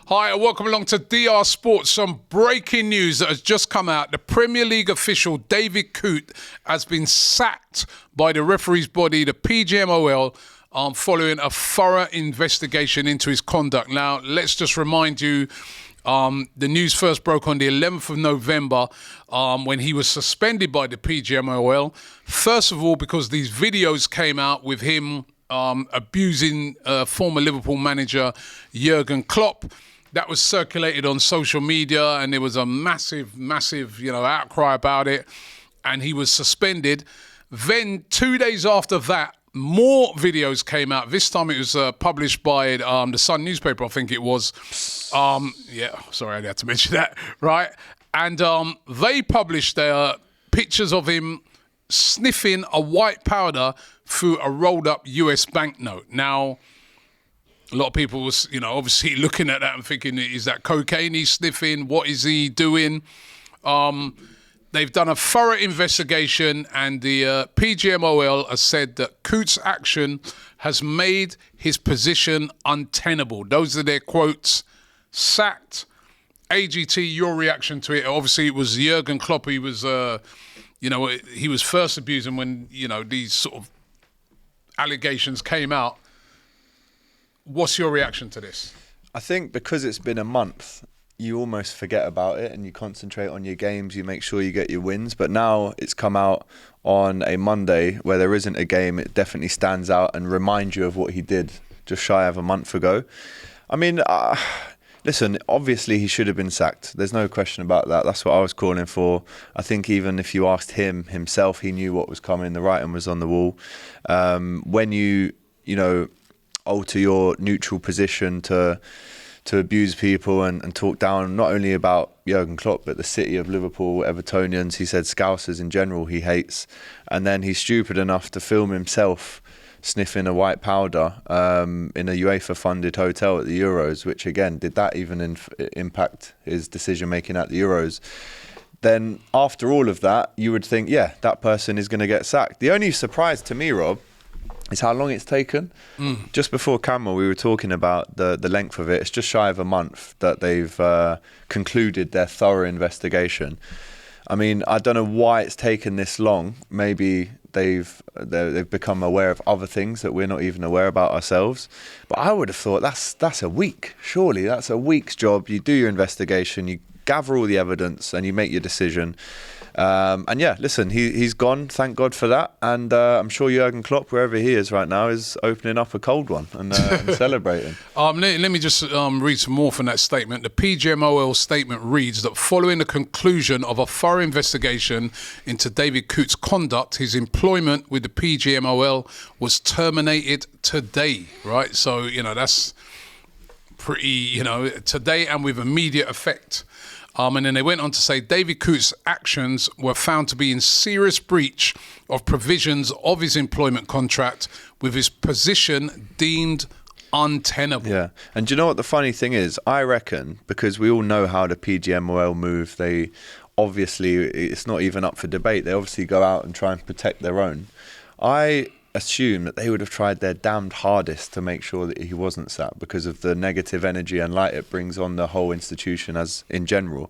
Hi, and welcome along to DR Sports. Some breaking news that has just come out. The Premier League official David Coote has been sacked by the referees body, the PGMOL, following a thorough investigation into his conduct. Now, let's just remind you, the news first broke on the 11th of November when he was suspended by the PGMOL. First of all, because these videos came out with him abusing former Liverpool manager Jurgen Klopp. That was circulated on social media, and there was a massive, outcry about it, and he was suspended. Then 2 days after that, more videos came out. This time it was published by the Sun newspaper, I think it was. Sorry, I had to mention that, right? And they published their pictures of him sniffing a white powder through a rolled-up US banknote. Now, a lot of people was, obviously looking at that and thinking, is that cocaine he's sniffing? What is he doing? They've done a thorough investigation, and the PGMOL has said that Coote's action has made his position untenable. Those are their quotes. Sacked. AGT, your reaction to it? Obviously, it was Jurgen Klopp. He was, he was first abusing when, these sort of allegations came out. What's your reaction to this? I think because it's been a month, you almost forget about it and you concentrate on your games, you make sure you get your wins. But now it's come out on a Monday where there isn't a game, it definitely stands out and reminds you of what he did just shy of a month ago. I mean, listen, obviously he should have been sacked. There's no question about that. That's what I was calling for. I think even if you asked him himself, he knew what was coming. The writing was on the wall. When you alter your neutral position to abuse people and talk down not only about Jurgen Klopp but the city of Liverpool, Evertonians. He said Scousers in general he hates, and then he's stupid enough to film himself sniffing a white powder in a UEFA funded hotel at the Euros, which again, did that even impact his decision making at the Euros? Then after all of that, you would think, yeah, that person is going to get sacked. The only surprise to me, Rob, is how long it's taken. Just before camera, we were talking about the length of it. It's just shy of a month that they've concluded their thorough investigation. I mean, I don't know why it's taken this long. Maybe they've become aware of other things that we're not even aware about ourselves. But I would have thought that's a week. Surely that's a week's job. You do your investigation, you gather all the evidence, and you make your decision. And yeah, listen, he's gone. Thank God for that. And I'm sure Jurgen Klopp, wherever he is right now, is opening up a cold one and celebrating. Let me just read some more from that statement. The PGMOL statement reads that following the conclusion of a thorough investigation into David Coote's conduct, his employment with the PGMOL was terminated today, right? So, that's pretty, today and with immediate effect. And then they went on to say David Coote's actions were found to be in serious breach of provisions of his employment contract, with his position deemed untenable. Yeah, and do you know what the funny thing is? I reckon, because we all know how the PGMOL move, they obviously, it's not even up for debate. They obviously go out and try and protect their own. I assume that they would have tried their damned hardest to make sure that he wasn't sacked because of the negative energy and light it brings on the whole institution as in general.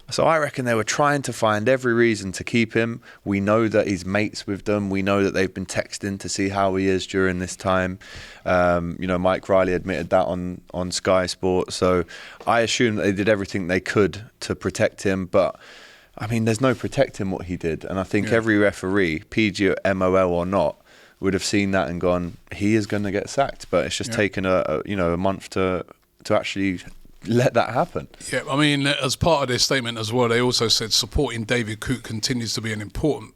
So I reckon they were trying to find every reason to keep him. We know that he's mates with them. We know that they've been texting to see how he is during this time. Mike Riley admitted that on Sky Sports. So I assume that they did everything they could to protect him, but I mean, there's no protecting what he did. And I think every referee, PGMOL or not, would have seen that and gone, he is going to get sacked. But it's just taken a month to actually let that happen. Yeah, I mean, as part of their statement as well, they also said supporting David Coote continues to be important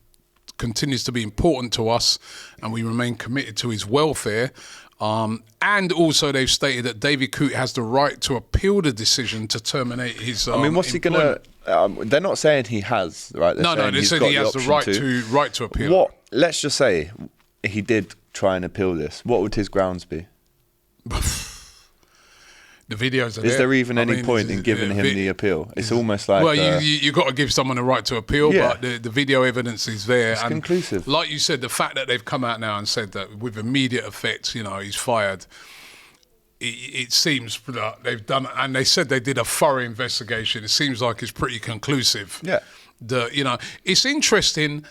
to us, and we remain committed to his welfare. And also they've stated that David Coote has the right to appeal the decision to terminate his what's he going to... they're not saying he has, right? They said he has the right to appeal. Let's just say he did try and appeal this. What would his grounds be? The videos are Is there even any point in giving him the appeal? It's almost like... Well, you got to give someone a right to appeal, but the video evidence is there. It's conclusive. Like you said, the fact that they've come out now and said that with immediate effect, he's fired, it seems that they've done, and they said they did a thorough investigation. It seems like it's pretty conclusive. Yeah. It's interesting.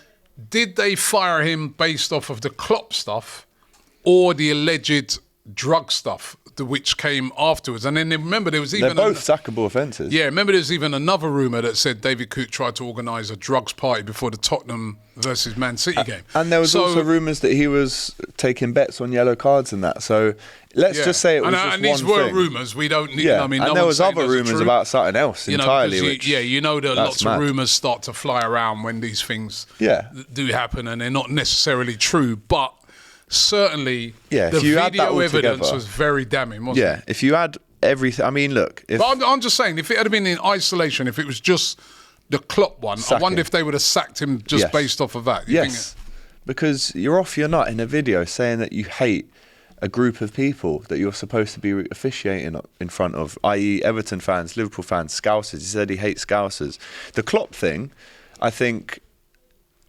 Did they fire him based off of the Klopp stuff or the alleged drug stuff, which came afterwards? And then remember, there was even... They're both sackable offences. Yeah, remember there was even another rumour that said David Coote tried to organise a drugs party before the Tottenham versus Man City game. And there was also rumours that he was taking bets on yellow cards and that. So let's just say it was just and these one were thing. rumours. We don't need... Yeah, I mean, and no there one's was saying other those are rumours true. about something else entirely. That lots mad. of rumours start to fly around when these things Yeah. do happen, and they're not necessarily true, but certainly Yeah, the if you add that video all evidence together- was very damning, wasn't it? Yeah, if you add everything... I mean, look... If, But I'm just saying, if it had been in isolation, if it was just the Klopp one, Sack I wonder him. if they would have sacked him just Yes. based off of that. You Yes, because you're off your nut in a video saying that you hate a group of people that you're supposed to be officiating in front of, i.e. Everton fans, Liverpool fans, Scousers. He said he hates Scousers. The Klopp thing, I think,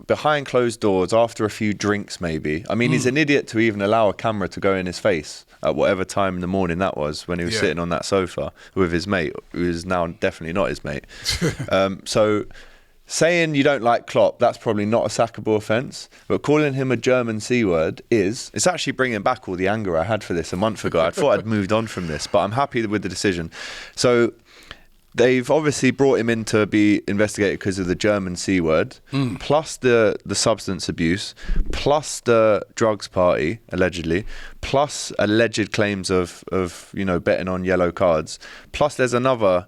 behind closed doors, after a few drinks maybe, I mean, he's an idiot to even allow a camera to go in his face at whatever time in the morning that was, when he was sitting on that sofa with his mate, who is now definitely not his mate. So... saying you don't like Klopp, that's probably not a sackable offence, but calling him a German C word it's actually bringing back all the anger I had for this a month ago. I thought I'd moved on from this, but I'm happy with the decision. So they've obviously brought him in to be investigated because of the German C word, plus the substance abuse, plus the drugs party, allegedly, plus alleged claims of betting on yellow cards, plus there's another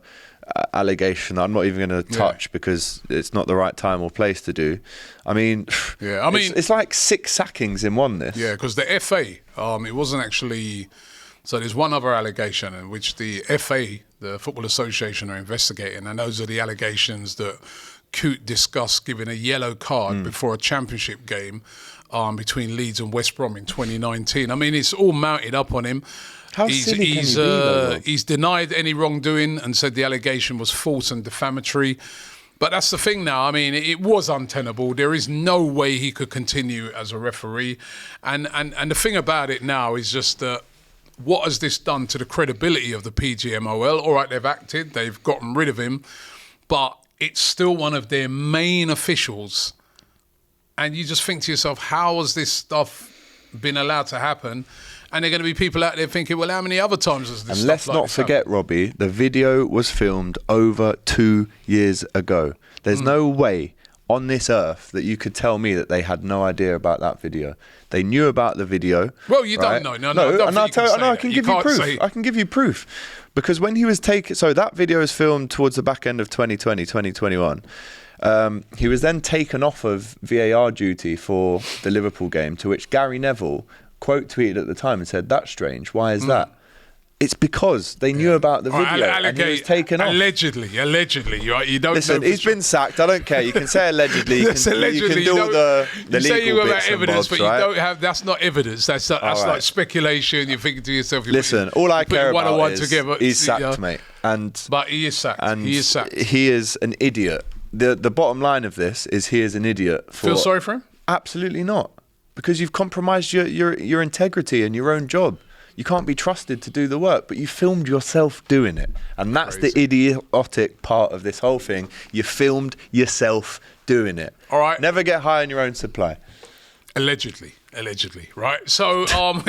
allegation I'm not even going to touch because it's not the right time or place to do. I mean, it's like 6 sackings in one. This, because the FA, it wasn't actually. So there's one other allegation in which the FA, the Football Association, are investigating, and those are the allegations that Coote discussed giving a yellow card before a championship game between Leeds and West Brom in 2019. I mean, it's all mounted up on him. How silly can he be, though? He's denied any wrongdoing and said the allegation was false and defamatory. But that's the thing now. I mean, it was untenable. There is no way he could continue as a referee. And the thing about it now is just that what has this done to the credibility of the PGMOL? All right, they've acted. They've gotten rid of him. But it's still one of their main officials. And you just think to yourself, how has this stuff been allowed to happen? And there are going to be people out there thinking, well, how many other times has this And let's not forget, Robbie, the video was filmed over 2 years ago. There's no way on this earth that you could tell me that they had no idea about that video. They knew about the video. Well, you don't know. I can give you proof. I can give you proof. Because when he was taken... So that video is filmed towards the back end of 2020, 2021. He was then taken off of VAR duty for the Liverpool game, to which Gary Neville quote tweeted at the time and said, "That's strange. Why is that?" It's because they knew about the video and he was taken off. Allegedly. You don't Listen, know he's been sacked. I don't care. You can say allegedly. You can do all the legal say you bits about and evidence, bobs, but right? you don't have. That's not evidence. That's like speculation. You're thinking to yourself. Listen, all I care about is together, he's sacked, mate. But he is sacked. He is sacked. He is an idiot. The bottom line of this is he is an idiot. Feel sorry for him? Absolutely not. Because you've compromised your integrity and your own job. You can't be trusted to do the work, but you filmed yourself doing it. And that's the idiotic part of this whole thing. You filmed yourself doing it. All right. Never get high on your own supply. Allegedly, right? So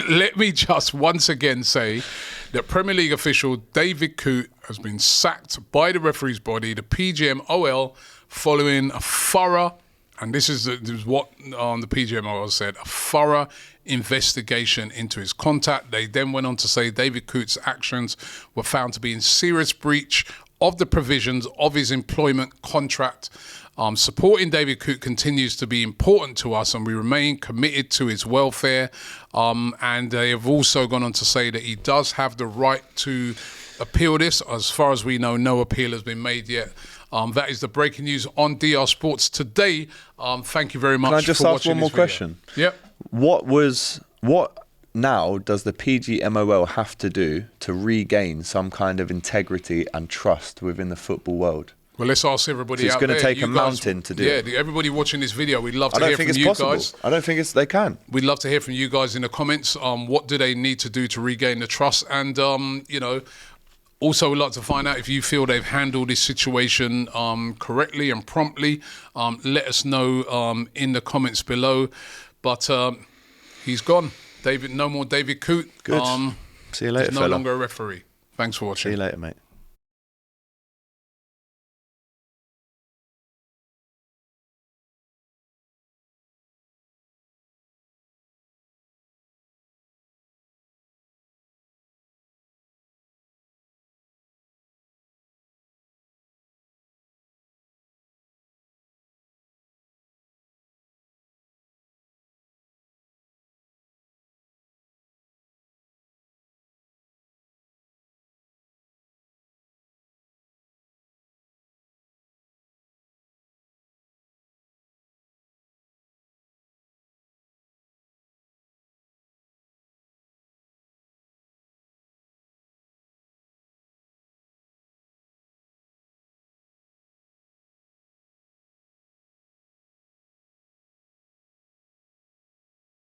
let me just once again say that Premier League official David Coote has been sacked by the referees body, the PGMOL, following a thorough, and this is what the PGMOL said, a thorough investigation into his contact. They then went on to say David Coote's actions were found to be in serious breach of the provisions of his employment contract. Supporting David Coote continues to be important to us, and we remain committed to his welfare. And they have also gone on to say that he does have the right to appeal this. As far as we know, no appeal has been made yet. That is the breaking news on DR Sports today. Thank you very much. Can I just ask one more question? Yep. What now does the PGMOL have to do to regain some kind of integrity and trust within the football world? Well, let's ask everybody It's out going there. to take You a guys, mountain to do it. Yeah, everybody watching this video, we'd love to I don't hear think from it's you possible. guys. I don't think they can. We'd love to hear from you guys in the comments. What do they need to do to regain the trust? And, also we'd like to find out if you feel they've handled this situation correctly and promptly. Let us know in the comments below. But he's gone. No more David Coote. Good. See you later, He's no fella. longer a referee. Thanks for watching. See you later, mate.